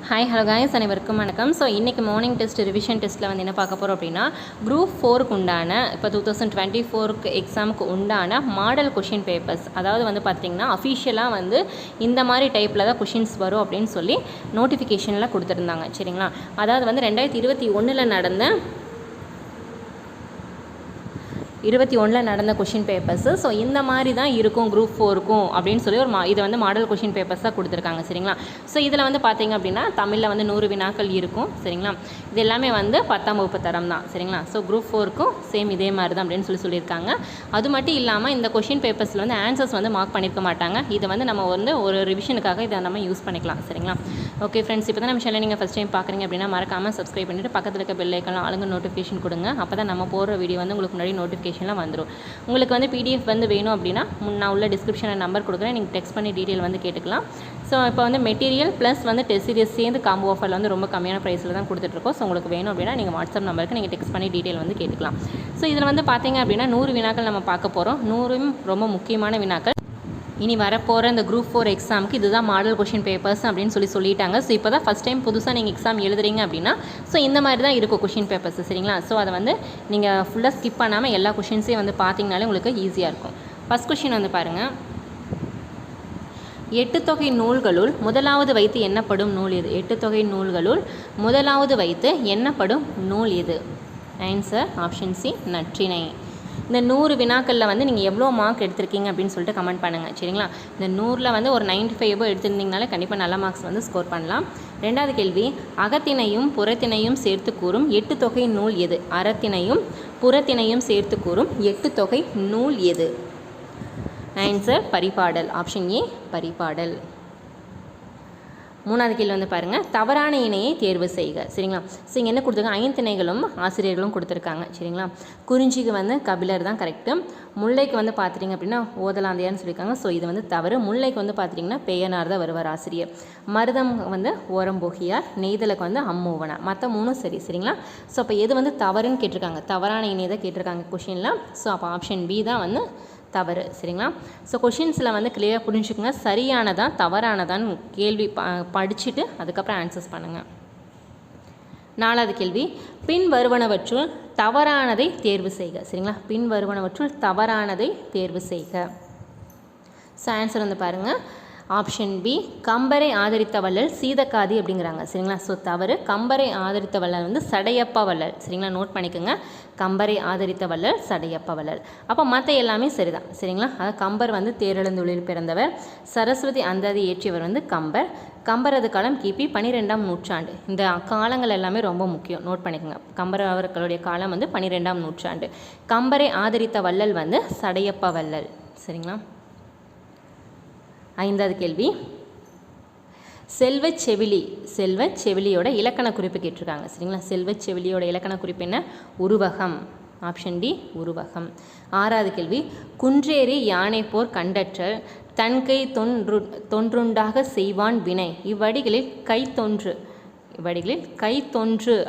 Hi hello guys, அனைவருக்கும் வணக்கம். So இன்றைக்கி மார்னிங் டெஸ்ட் ரிவிஷன் டெஸ்ட்டில் வந்து என்ன பார்க்க போகிறோம் அப்படின்னா, குரூப் 4க்கு உண்டான இப்போ 2024 எக்ஸாமுக்கு உண்டான மாடல் கொஷின் பேப்பர்ஸ், அதாவது வந்து பார்த்திங்கன்னா அஃபிஷியலாக வந்து இந்த மாதிரி டைப்பில் தான் கொஷின்ஸ் வரும் அப்படின்னு சொல்லி நோட்டிஃபிகேஷனில் கொடுத்துருந்தாங்க. சரிங்களா, அதாவது வந்து 2021 நடந்த கொஷின் பேப்பர்ஸு. ஸோ இந்த மாதிரி தான் இருக்கும் குரூப் 4க்கும் அப்படின்னு சொல்லி ஒரு இது வந்து மாடல் கொஷின் பேப்பர்ஸ் தான் கொடுத்துருக்காங்க. சரிங்களா, ஸோ இதில் வந்து பார்த்திங்க அப்படின்னா தமிழில் வந்து 100 வினாக்கள் இருக்கும். சரிங்களா, இது எல்லாமே வந்து 10ஆம் வகுப்பு தரம் தான். சரிங்களா, ஸோ குரூப் 4க்கும் சேம் இதே மாதிரி தான் அப்படின்னு சொல்லியிருக்காங்க. அது மட்டும் இல்லாமல் இந்த கொஷின் பேப்பர்ஸில் வந்து ஆன்சர்ஸ் வந்து மார்க் பண்ணியிருக்க மாட்டாங்க. இதை வந்து நம்ம வந்து ஒரு ரிவிஷனுக்காக இதை நம்ம யூஸ் பண்ணிக்கலாம். சரிங்களா, ஓகே ஃப்ரெண்ட்ஸ், இப்போ தான் நம்ம சேனல் நீங்கள் ஃபஸ்ட் டைம் பார்க்குறீங்க அப்படின்னா மறக்காமல் சப்ஸ்கிரைப் பண்ணிவிட்டு பக்கத்தில் இருக்க பெல் ஐக்கான் ஆளுங்க நோட்டிஃபிகேஷன் கொடுங்க. அப்போ தான் நம்ம போடுற வீடியோ வந்து உங்களுக்கு முன்னாடி நோட்டிஃபிகேஷன்லாம் வந்துடும். உங்களுக்கு வந்து PDF வந்து வேணும் அப்படின்னா நான் உள்ள டிஸ்கிரிப்ஷனில் நம்பர் கொடுக்குறேன், நீங்கள் டெக்ஸ்ட் பண்ணி டீட்டெயில் வந்து கேட்டுக்கலாம். ஸோ இப்போ வந்து மெட்டீரியல் ப்ளஸ் வந்து டெஸ்ட் சீரியஸ் சேர்ந்து காம்போ ஆஃபரில் வந்து ரொம்ப கம்மியான ப்ரைஸில் தான் கொடுத்துட்ருக்கோம். ஸோ உங்களுக்கு வேணும் அப்படின்னா நீங்கள் வாட்ஸ்அப் நம்பருக்கு நீங்கள் டெக்ஸ்ட் பண்ணி டீட்டெயில் வந்து கேட்டுக்கலாம். ஸோ இதில் வந்து பார்த்தீங்க அப்படின்னா 100 வினாக்கள் நம்ம பார்க்க போகிறோம். 100ம் ரொம்ப முக்கியமான வினாக்கள். இனி வரப்போகிற இந்த குரூப் 4 எக்ஸாமுக்கு இதுதான் மாடல் கொஷின் பேப்பர்ஸ் அப்படின்னு சொல்லிட்டாங்க. ஸோ இப்போ தான் ஃபஸ்ட் டைம் புதுசாக நீங்கள் எக்ஸாம் எழுதுறீங்க அப்படின்னா ஸோ இந்த மாதிரி தான் இருக்கும் கொஷின் பேப்பர்ஸ். சரிங்களா, ஸோ அதை வந்து நீங்கள் ஃபுல்லாக ஸ்கிப் பண்ணாமல் எல்லா கொஷின்ஸையும் வந்து பார்த்தீங்கனாலே உங்களுக்கு ஈஸியாக இருக்கும். ஃபஸ்ட் கொஷின் வந்து பாருங்கள், 8 தொகை நூல்களுள் முதலாவது வைத்து எண்ணப்படும் நூல் எது? 8 தொகை நூல்களுள் முதலாவது வைத்து எண்ணப்படும் நூல் எது? Answer option C, Natrinai. இந்த 100 வினாக்களில் வந்து நீங்கள் எவ்வளோ மார்க் எடுத்திருக்கீங்க அப்படின்னு சொல்லிட்டு கமெண்ட் பண்ணுங்கள். சரிங்களா, இந்த 100ல் வந்து ஒரு 95 எடுத்திருந்தீங்கனாலே கண்டிப்பாக நல்ல மார்க்ஸ் வந்து ஸ்கோர் பண்ணலாம். ரெண்டாவது கேள்வி, அகத்தினையும் புறத்தினையும் சேர்த்து கூறும் 8 தொகை நூல் எது? அறத்தினையும் புறத்தினையும் சேர்த்து கூறும் 8 தொகை நூல் எது? Answer Paripadal. Option A, Paripadal. மூணாவது கேள்வி வந்து பாருங்கள், தவறான இணையை தேர்வு செய்க. சரிங்களா, ஸோ இங்கே என்ன கொடுத்துருக்காங்க, 5 திணைகளும் ஆசிரியர்களும் கொடுத்துருக்காங்க. சரிங்களா, குறிஞ்சிக்கு வந்து கபிலர் தான் கரெக்டு. முல்லைக்கு வந்து பார்த்துட்டிங்க அப்படின்னா ஓதலாந்தையான்னு சொல்லியிருக்காங்க. ஸோ இது வந்து தவறு. முல்லைக்கு வந்து பார்த்திங்கன்னா பெயனார் தான் வருவார் ஆசிரியர். மருதம் வந்து ஓரம்போகியார். நெய்தலுக்கு வந்து அம்மூவனா. மற்ற 3ம் சரி. சரிங்களா, ஸோ அப்போ எது வந்து தவறுன்னு கேட்டிருக்காங்க, தவறான இணையை தான் கேட்டிருக்காங்க கொஷினில். ஸோ அப்போ ஆப்ஷன் பி தான் வந்து தவறு. சரிங்களா, ஸோ கொஷின்ஸில் வந்து கிளியராக புரிஞ்சுக்கோங்க, சரியானதான் தவறானதான்னு கேள்வி படிச்சுட்டு அதுக்கப்புறம் ஆன்சர்ஸ் பண்ணுங்கள். நாலாவது கேள்வி, பின் வருவனவற்றுள் தவறானதை தேர்வு செய்க. சரிங்களா, பின் வருவனவற்றுள் தவறானதை தேர்வு செய்க. ஸோ ஆன்சர் வந்து பாருங்கள், ஆப்ஷன் பி, கம்பரை ஆதரித்த வள்ளல் சீதக்காதி அப்படிங்கிறாங்க. சரிங்களா, ஸோ தவறு. கம்பரை ஆதரித்த வள்ளல் வந்து சடையப்ப வள்ளல். சரிங்களா, நோட் பண்ணிக்கோங்க, கம்பரை ஆதரித்த வள்ளல் சடையப்ப வள்ளல். அப்போ மற்ற எல்லாமே சரிதான். சரிங்களா, அதாவது கம்பர் வந்து தேரெழுந்தொழில் பிறந்தவர். சரஸ்வதி அந்தாதி இயற்றியவர் வந்து கம்பர். கம்பரது காலம் கிபி 12ஆம் நூற்றாண்டு. இந்த காலங்கள் எல்லாமே ரொம்ப முக்கியம், நோட் பண்ணிக்கோங்க. கம்பர் அவர்களுடைய காலம் வந்து 12ஆம் நூற்றாண்டு. கம்பரை ஆதரித்த வள்ளல் வந்து சடையப்ப வள்ளல். சரிங்களா, ஐந்தாவது கேள்வி, செல்வச்செவிலியோட இலக்கண குறிப்பு கேட்டிருக்காங்க. சரிங்களா, செல்வச்செவிலியோட இலக்கண குறிப்பு என்ன? உருவகம். ஆப்ஷன் டி, உருவகம். ஆறாவது கேள்வி, குன்றேறி யானை போர் கண்டற்ற தன்கை தொன்றுண்டாக செய்வான் வினை இவ்வடிகளில் கைத்தொன்று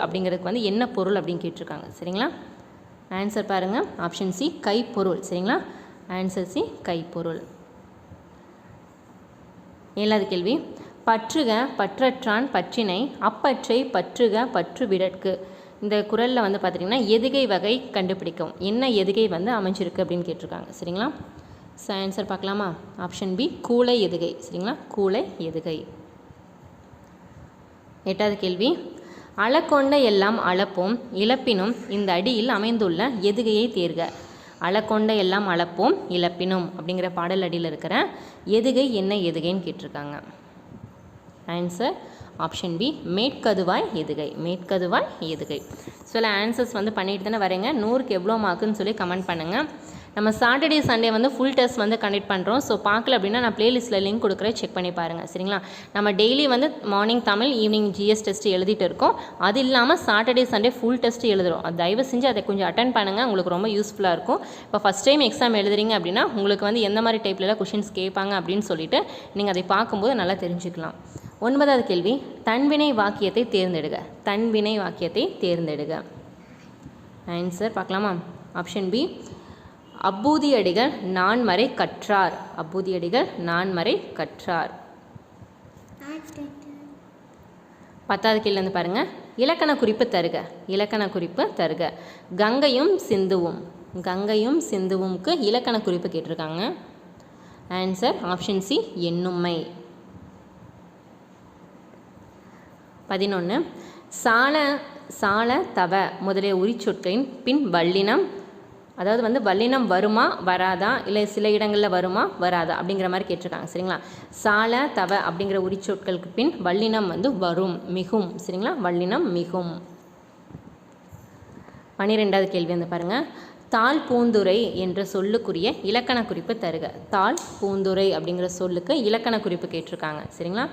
அப்படிங்கிறதுக்கு வந்து என்ன பொருள் அப்படின்னு கேட்டிருக்காங்க. சரிங்களா, ஆன்சர் பாருங்கள், ஆப்ஷன் சி, கைப்பொருள். சரிங்களா, ஆன்சர் சி, கைப்பொருள். ஏழாவது கேள்வி, பற்றுக பற்றற்றான் பற்றினை அப்பற்றை பற்றுக பற்று விடற்கு. இந்த குறளில் வந்து பார்த்திங்கன்னா எதுகை வகை கண்டுபிடிக்கும். என்ன எதுகை வந்து அமைஞ்சிருக்கு அப்படின்னு கேட்டிருக்காங்க. சரிங்களா, ஸோ ஆன்சர் பார்க்கலாமா? ஆப்ஷன் பி, கூளை எதுகை. சரிங்களா, கூளை எதுகை. எட்டாவது கேள்வி, அளக்கொண்ட எல்லாம் அளப்போம் இழப்பினும் இந்த அடியில் அமைந்துள்ள எதுகையை தேர்க. அளக்கொண்ட எல்லாம் அளப்போம் இழப்பினும் அப்படிங்கிற பாடல் அடியில் இருக்கிற எதுகை என்ன எதுகைன்னு கேட்டிருக்காங்க. ஆன்சர் ஆப்ஷன் பி, மேற்கதுவாய் எதுகை. மேற்கதுவாய் எதுகை. ஸோ ஆன்சர்ஸ் வந்து பண்ணிட்டு தானே வரேங்க. 100க்கு எவ்வளோ மார்க்குன்னு சொல்லி கமெண்ட் பண்ணுங்கள். நம்ம சாட்டர்டே சண்டே வந்து ஃபுல் டெஸ்ட் வந்து கண்டக்ட் பண்ணுறோம். ஸோ பார்க்கல அப்படின்னா நான் ப்ளேலிஸ்ட்டில் லிங்க் கொடுக்குறேன், செக் பண்ணி பாருங்கள். சரிங்களா, நம்ம டெய்லி வந்து morning Tamil, evening GS test எழுதிட்டு இருக்கோம். அது இல்லாமல் சாட்டர்டே சண்டே ஃபுல் டெஸ்ட் எழுதுகிறோம். அது தயவு செஞ்சு அதை கொஞ்சம் அட்டன் பண்ணுங்கள், உங்களுக்கு ரொம்ப யூஸ்ஃபுல்லாக இருக்கும். இப்போ ஃபஸ்ட் டைம் எக்ஸாம் எழுதுறீங்க அப்படின்னா உங்களுக்கு வந்து எந்த மாதிரி டைப்லலாம் கொஷின்ஸ் கேட்பாங்க அப்படின்னு சொல்லிட்டு நீங்கள் அதை பார்க்கும்போது நல்லா தெரிஞ்சுக்கலாம். 9வது கேள்வி, தன்வினை வாக்கியத்தை தேர்ந்தெடுக. தன்வினை வாக்கியத்தை தேர்ந்தெடுக. ஆன்சர் பார்க்கலாமா? ஆப்ஷன் பி, அப்பூதியடிகள் நான்மறை கற்றார். அப்பூதியடிகள் நான்மறை கற்றார். 10வது கேள்வி வந்து பாருங்கள், இலக்கண குறிப்பு தருக. இலக்கண குறிப்பு தருக. கங்கையும் சிந்துவும். கங்கையும் சிந்துவும்க்கு இலக்கண குறிப்பு கேட்டிருக்காங்க. Answer option C எண்ணுமை. 11 சால சால தவ முதலிய உரிச்சொற்களின் பின் வல்லினம், அதாவது வந்து வல்லினம் வருமா வராதா, இல்லை சில இடங்களில் வருமா வராதா அப்படிங்கிற மாதிரி கேட்டிருக்காங்க. சரிங்களா? சால தவ அப்படிங்கிற உரிச்சொற்களுக்கு பின் வல்லினம் வந்து வரும், மிகும். சரிங்களா? வல்லினம் மிகும். 12வது கேள்வி வந்து பாருங்கள், தாழ் பூந்துரை என்ற சொல்லுக்குரிய இலக்கண குறிப்பு தருக. தாழ் பூந்துரை அப்படிங்கிற சொல்லுக்கு இலக்கண குறிப்பு கேட்டிருக்காங்க. சரிங்களா?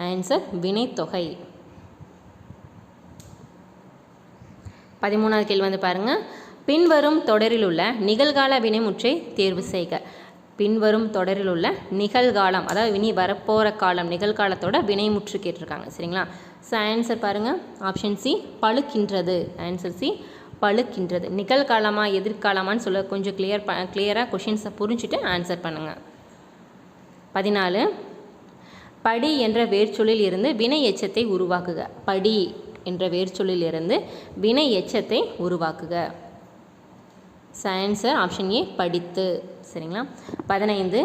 ஆன்சர் வினைத்தொகை. 13வது கேள்வி வந்து பாருங்கள், பின்வரும் தொடரில் உள்ள நிகழ்கால வினைமுற்றை தேர்வு செய்க. பின்வரும் தொடரில் உள்ள நிகழ்காலம், அதாவது இனி வரப்போகிற காலம், நிகழ்காலத்தோட வினைமுற்று கேட்டிருக்காங்க. சரிங்களா? ஸோ ஆன்சர் பாருங்கள், ஆப்ஷன் சி பழுக்கின்றது. ஆன்சர் சி பழுக்கின்றது. நிகழ்காலமா எதிர்காலமான்னு சொல்ல கொஞ்சம் கிளியராக கொஷின்ஸை புரிஞ்சுட்டு ஆன்சர் பண்ணுங்கள். 14 படி என்ற வேர்ச்சொல்லில் இருந்து வினை எச்சத்தை உருவாக்குக. படி என்ற வேர்ச்சொல்லில் இருந்து வினை எச்சத்தை உருவாக்குக. ஆன்சர் ஆப்ஷன் ஏ படித்து. சரிங்களா? 15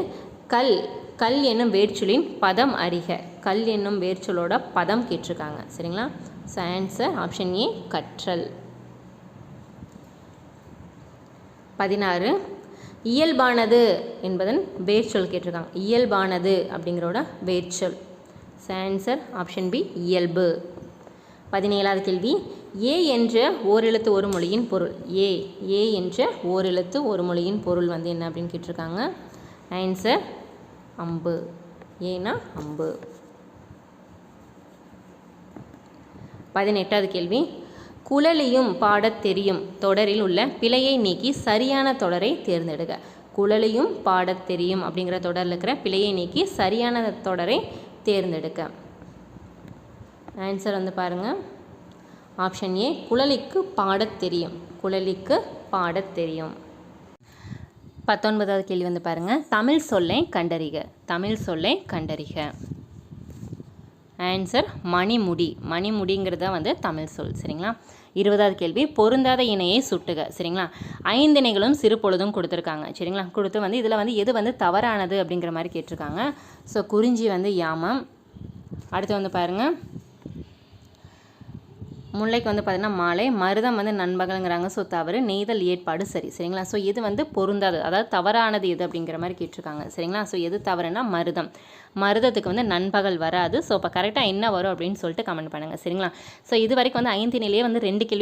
கல் கல் என்னும் வேர்ச்சொல்லின் பதம் அறிக. கல் என்னும் வேர்ச்சொல்லோட பதம் கேட்டிருக்காங்க. சரிங்களா? ஆன்சர் ஆப்ஷன் ஏ கற்றல். 16 இயல்பானது என்பதன் வேர்ச்சொல் கேட்டிருக்காங்க. இயல்பானது அப்படிங்கிறோட வேர்ச்சொல். ஆன்சர் ஆப்ஷன் பி இயல்பு. 17வது கேள்வி, ஏ என்ற ஓரெழுத்து ஒரு மொழியின் பொருள். ஏ என்ற ஓரெழுத்து ஒரு மொழியின் பொருள் வந்து என்ன அப்படின்னு கேட்டிருக்காங்க. ஆன்சர் அம்பு. ஏன்னா அம்பு. 18வது கேள்வி, குழலியும் பாடத் தெரியும் தொடரில் உள்ள பிழையை நீக்கி சரியான தொடரை தேர்ந்தெடுக்க. குழலியும் பாடத் தெரியும் அப்படிங்கிற தொடரில் இருக்கிற பிழையை நீக்கி சரியான தொடரை தேர்ந்தெடுக்க. ஆன்சர் வந்து பாருங்கள், ஆப்ஷன் ஏ குழலிக்கு பாடத் தெரியும். குழலிக்கு பாடத் தெரியும். 19வது கேள்வி வந்து பாருங்கள், தமிழ் சொல்லை கண்டறிக. தமிழ் சொல்லை கண்டறிக. ஆன்சர் மணிமுடி. மணிமுடிங்கிறது தான் வந்து தமிழ் சொல். சரிங்களா? 20வது கேள்வி, பொருந்தாத இணையை சுட்டுக. சரிங்களா? 5 இணைகளும் சிறு பொழுதும் கொடுத்துருக்காங்க. சரிங்களா? கொடுத்து வந்து இதில் வந்து எது வந்து தவறானது அப்படிங்கிற மாதிரி கேட்டிருக்காங்க. ஸோ குறிஞ்சி வந்து யாமம். அடுத்து வந்து பாருங்கள், முல்லைக்கு வந்து பார்த்திங்கன்னா மாலை, மருதம் வந்து நண்பகலுங்கிறாங்க. ஸோ தவறு. நெய்தல் ஏற்பாடு சரி. சரிங்களா? ஸோ இது வந்து பொருந்தாது, அதாவது தவறானது எது அப்படிங்கிற மாதிரி கேட்டிருக்காங்க. சரிங்களா? ஸோ எது தவறுனா மருதம். மருதத்துக்கு வந்து நண்பகல் வராது. ஸோ இப்போ கரெக்டாக என்ன வரும் அப்படின்னு சொல்லிட்டு கமெண்ட் பண்ணுங்கள். சரிங்களா? ஸோ இது வரைக்கும் வந்து 5 நிலையே வந்து 2 கேள்வி